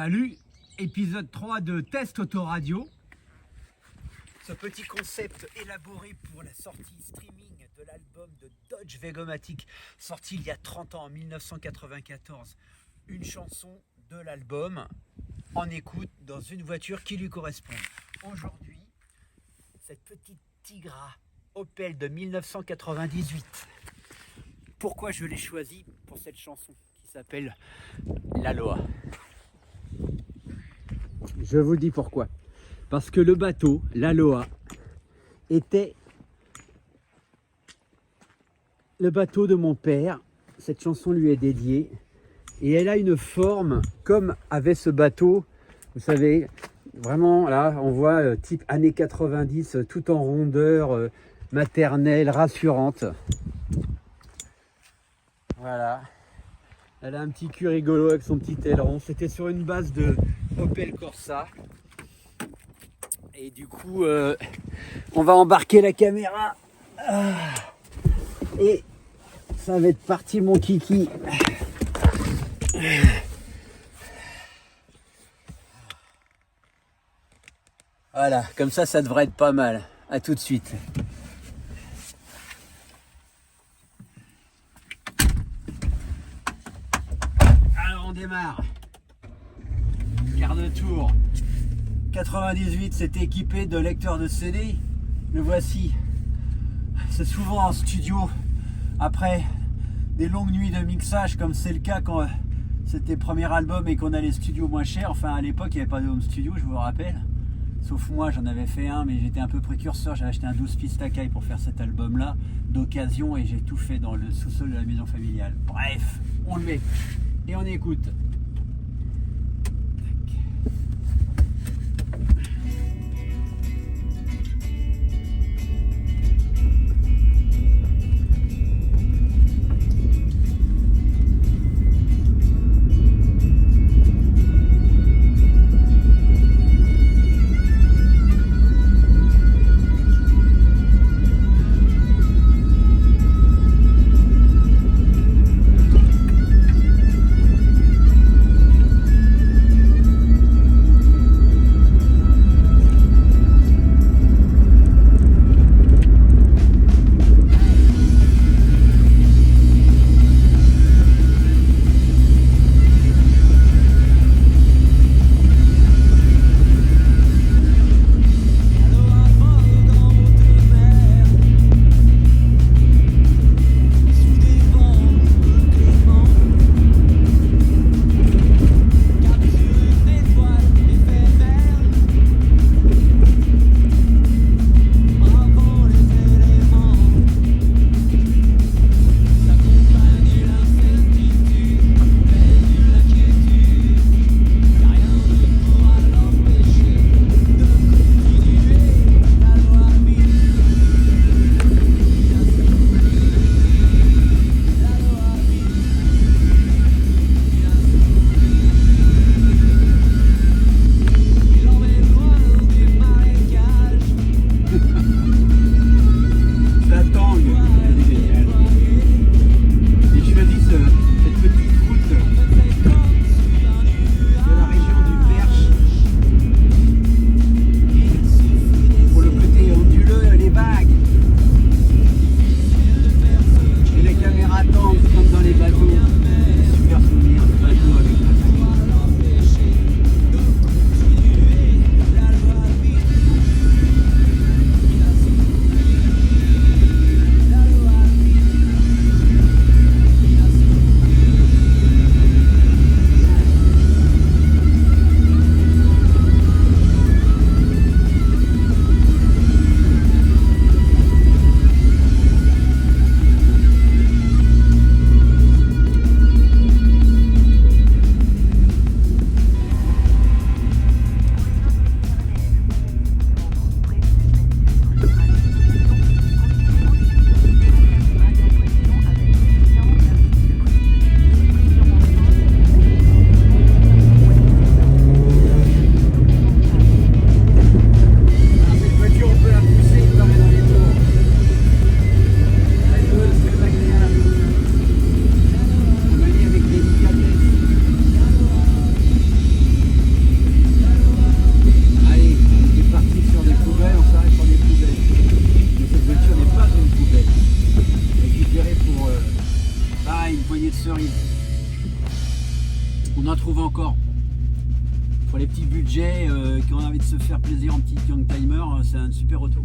Salut, épisode 3 de Test Autoradio. Ce petit concept élaboré pour la sortie streaming de l'album de Dodge Vegomatic, sorti il y a 30 ans, en 1994. Une chanson de l'album en écoute dans une voiture qui lui correspond. Aujourd'hui, cette petite Tigra Opel de 1998. Pourquoi je l'ai choisi pour cette chanson qui s'appelle l'Aloha? Je vous dis pourquoi. Parce que le bateau, l'Aloha, était le bateau de mon père. Cette chanson lui est dédiée. Et elle a une forme comme avait ce bateau. Vous savez, vraiment là, on voit type années 90, tout en rondeur, maternelle, rassurante. Voilà. Elle a un petit cul rigolo avec son petit aileron. C'était sur une base de Opel Corsa. Et du coup, on va embarquer la caméra. Et ça va être parti, mon kiki. Voilà, comme ça devrait être pas mal. À tout de suite. Alors on démarre. Quart de tour. 98, c'était équipé de lecteur de CD. Le voici. C'est souvent en studio, après des longues nuits de mixage, comme c'est le cas quand c'était le premier album et qu'on a les studios moins chers. Enfin, à l'époque, il n'y avait pas de home studio, je vous le rappelle. Sauf moi, j'en avais fait un, mais j'étais un peu précurseur. J'ai acheté un 12 pistes Akai pour faire cet album-là, d'occasion, et j'ai tout fait dans le sous-sol de la maison familiale. Bref, on le met et on écoute. poignée de cerises. On en trouve encore. Pour les petits budgets qui ont envie de se faire plaisir en petit young timer, c'est un super auto.